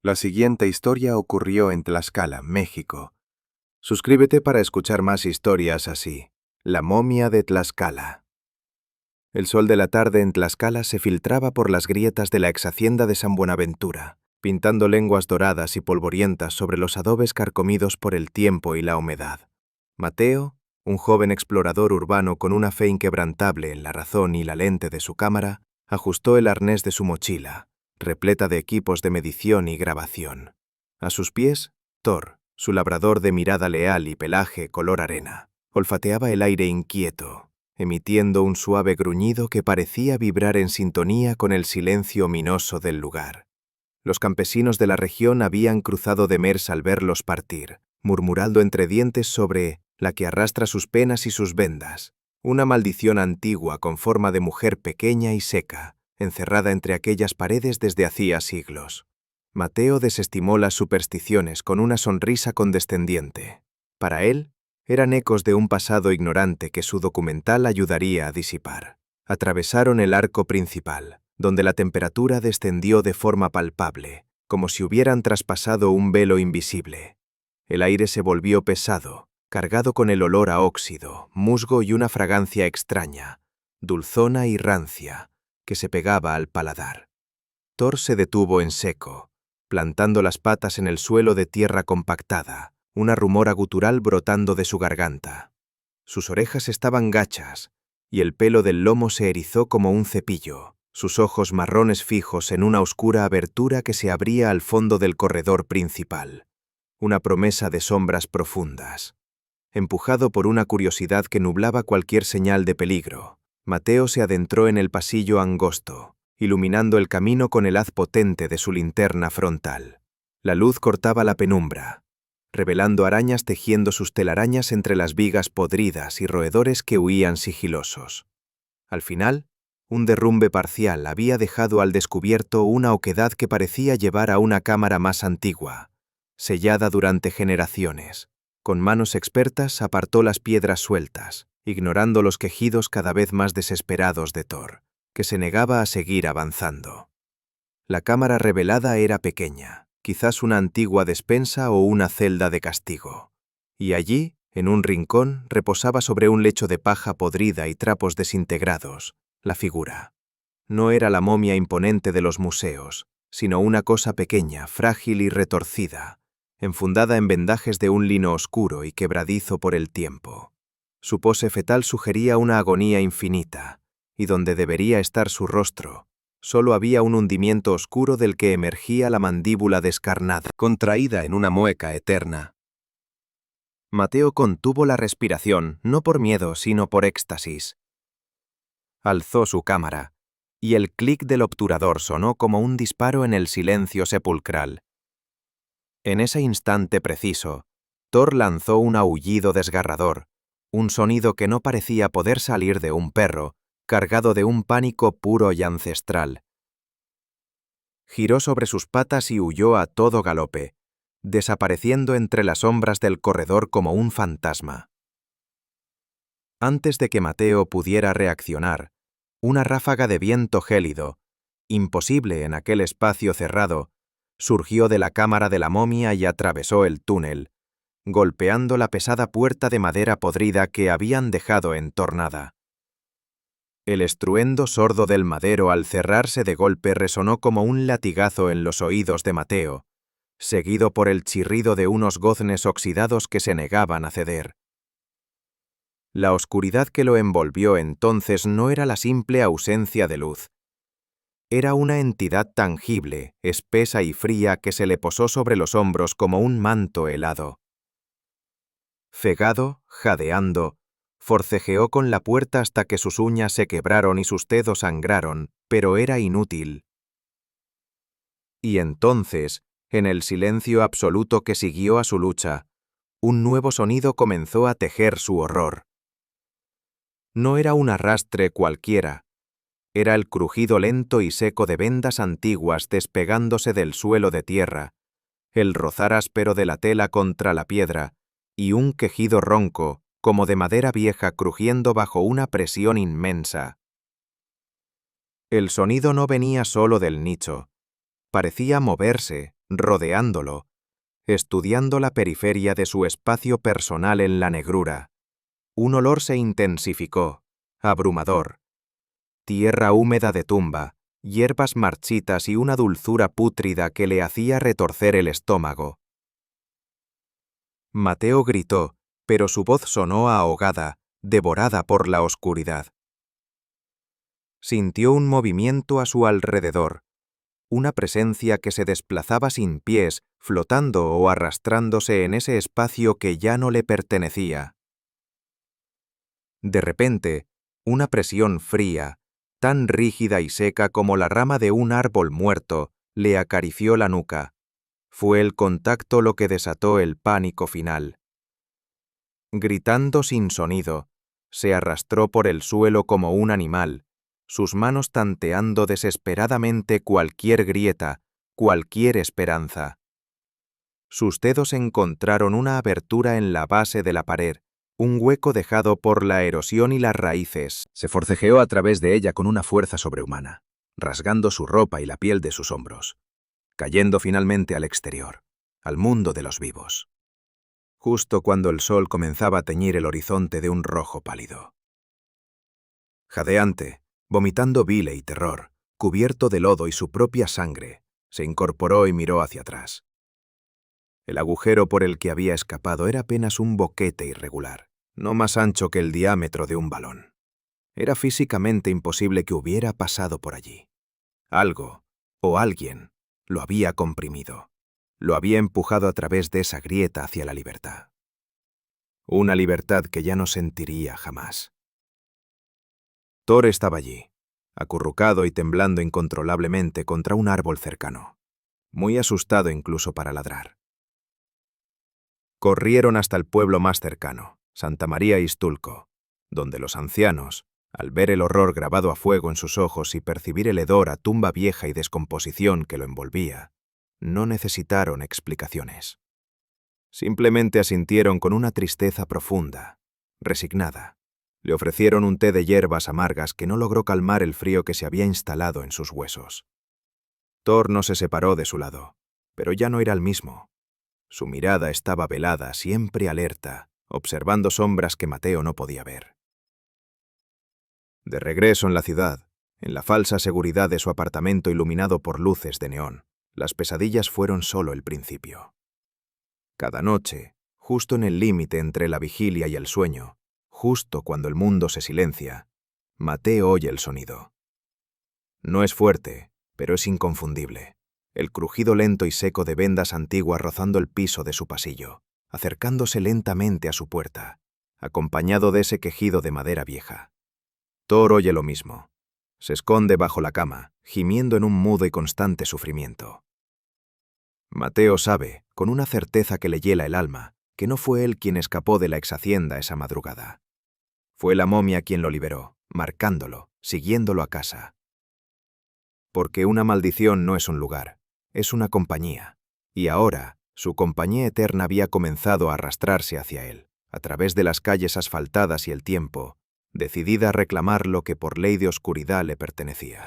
La siguiente historia ocurrió en Tlaxcala, México. Suscríbete para escuchar más historias así. La momia de Tlaxcala. El sol de la tarde en Tlaxcala se filtraba por las grietas de la exhacienda de San Buenaventura, pintando lenguas doradas y polvorientas sobre los adobes carcomidos por el tiempo y la humedad. Mateo, un joven explorador urbano con una fe inquebrantable en la razón y la lente de su cámara, ajustó el arnés de su mochila, repleta de equipos de medición y grabación. A sus pies, Thor, su labrador de mirada leal y pelaje color arena, olfateaba el aire inquieto, emitiendo un suave gruñido que parecía vibrar en sintonía con el silencio ominoso del lugar. Los campesinos de la región habían cruzado de Mers al verlos partir, murmurando entre dientes sobre la que arrastra sus penas y sus vendas, una maldición antigua con forma de mujer pequeña y seca, encerrada entre aquellas paredes desde hacía siglos. Mateo desestimó las supersticiones con una sonrisa condescendiente. Para él, eran ecos de un pasado ignorante que su documental ayudaría a disipar. Atravesaron el arco principal, donde la temperatura descendió de forma palpable, como si hubieran traspasado un velo invisible. El aire se volvió pesado, cargado con el olor a óxido, musgo y una fragancia extraña, dulzona y rancia, que se pegaba al paladar. Thor se detuvo en seco, plantando las patas en el suelo de tierra compactada, una rumora gutural brotando de su garganta. Sus orejas estaban gachas, y el pelo del lomo se erizó como un cepillo, sus ojos marrones fijos en una oscura abertura que se abría al fondo del corredor principal, una promesa de sombras profundas. Empujado por una curiosidad que nublaba cualquier señal de peligro, Mateo se adentró en el pasillo angosto, iluminando el camino con el haz potente de su linterna frontal. La luz cortaba la penumbra, revelando arañas tejiendo sus telarañas entre las vigas podridas y roedores que huían sigilosos. Al final, un derrumbe parcial había dejado al descubierto una oquedad que parecía llevar a una cámara más antigua, sellada durante generaciones. Con manos expertas apartó las piedras sueltas, ignorando los quejidos cada vez más desesperados de Thor, que se negaba a seguir avanzando. La cámara revelada era pequeña, quizás una antigua despensa o una celda de castigo. Y allí, en un rincón, reposaba sobre un lecho de paja podrida y trapos desintegrados, la figura. No era la momia imponente de los museos, sino una cosa pequeña, frágil y retorcida, enfundada en vendajes de un lino oscuro y quebradizo por el tiempo. Su pose fetal sugería una agonía infinita, y donde debería estar su rostro, solo había un hundimiento oscuro del que emergía la mandíbula descarnada, contraída en una mueca eterna. Mateo contuvo la respiración, no por miedo, sino por éxtasis. Alzó su cámara, y el clic del obturador sonó como un disparo en el silencio sepulcral. En ese instante preciso, Thor lanzó un aullido desgarrador, un sonido que no parecía poder salir de un perro, cargado de un pánico puro y ancestral. Giró sobre sus patas y huyó a todo galope, desapareciendo entre las sombras del corredor como un fantasma. Antes de que Mateo pudiera reaccionar, una ráfaga de viento gélido, imposible en aquel espacio cerrado, surgió de la cámara de la momia y atravesó el túnel, golpeando la pesada puerta de madera podrida que habían dejado entornada. El estruendo sordo del madero al cerrarse de golpe resonó como un latigazo en los oídos de Mateo, seguido por el chirrido de unos goznes oxidados que se negaban a ceder. La oscuridad que lo envolvió entonces no era la simple ausencia de luz. Era una entidad tangible, espesa y fría que se le posó sobre los hombros como un manto helado. Cegado, jadeando, forcejeó con la puerta hasta que sus uñas se quebraron y sus dedos sangraron, pero era inútil. Y entonces, en el silencio absoluto que siguió a su lucha, un nuevo sonido comenzó a tejer su horror. No era un arrastre cualquiera, era el crujido lento y seco de vendas antiguas despegándose del suelo de tierra, el rozar áspero de la tela contra la piedra, y un quejido ronco, como de madera vieja crujiendo bajo una presión inmensa. El sonido no venía solo del nicho. Parecía moverse, rodeándolo, estudiando la periferia de su espacio personal en la negrura. Un olor se intensificó, abrumador. Tierra húmeda de tumba, hierbas marchitas y una dulzura pútrida que le hacía retorcer el estómago. Mateo gritó, pero su voz sonó ahogada, devorada por la oscuridad. Sintió un movimiento a su alrededor, una presencia que se desplazaba sin pies, flotando o arrastrándose en ese espacio que ya no le pertenecía. De repente, una presión fría, tan rígida y seca como la rama de un árbol muerto, le acarició la nuca. Fue el contacto lo que desató el pánico final. Gritando sin sonido, se arrastró por el suelo como un animal, sus manos tanteando desesperadamente cualquier grieta, cualquier esperanza. Sus dedos encontraron una abertura en la base de la pared, un hueco dejado por la erosión y las raíces. Se forcejeó a través de ella con una fuerza sobrehumana, rasgando su ropa y la piel de sus hombros, cayendo finalmente al exterior, al mundo de los vivos. Justo cuando el sol comenzaba a teñir el horizonte de un rojo pálido. Jadeante, vomitando bile y terror, cubierto de lodo y su propia sangre, se incorporó y miró hacia atrás. El agujero por el que había escapado era apenas un boquete irregular, no más ancho que el diámetro de un balón. Era físicamente imposible que hubiera pasado por allí. Algo, o alguien, lo había comprimido. Lo había empujado a través de esa grieta hacia la libertad. Una libertad que ya no sentiría jamás. Thor estaba allí, acurrucado y temblando incontrolablemente contra un árbol cercano, muy asustado incluso para ladrar. Corrieron hasta el pueblo más cercano, Santa María Istulco, donde los ancianos, al ver el horror grabado a fuego en sus ojos y percibir el hedor a tumba vieja y descomposición que lo envolvía, no necesitaron explicaciones. Simplemente asintieron con una tristeza profunda, resignada. Le ofrecieron un té de hierbas amargas que no logró calmar el frío que se había instalado en sus huesos. Thor no se separó de su lado, pero ya no era el mismo. Su mirada estaba velada, siempre alerta, observando sombras que Mateo no podía ver. De regreso en la ciudad, en la falsa seguridad de su apartamento iluminado por luces de neón, las pesadillas fueron solo el principio. Cada noche, justo en el límite entre la vigilia y el sueño, justo cuando el mundo se silencia, Mateo oye el sonido. No es fuerte, pero es inconfundible. El crujido lento y seco de vendas antiguas rozando el piso de su pasillo, acercándose lentamente a su puerta, acompañado de ese quejido de madera vieja. Thor oye lo mismo. Se esconde bajo la cama, gimiendo en un mudo y constante sufrimiento. Mateo sabe, con una certeza que le hiela el alma, que no fue él quien escapó de la exhacienda esa madrugada. Fue la momia quien lo liberó, marcándolo, siguiéndolo a casa. Porque una maldición no es un lugar, es una compañía. Y ahora, su compañía eterna había comenzado a arrastrarse hacia él, a través de las calles asfaltadas y el tiempo, decidida a reclamar lo que por ley de oscuridad le pertenecía.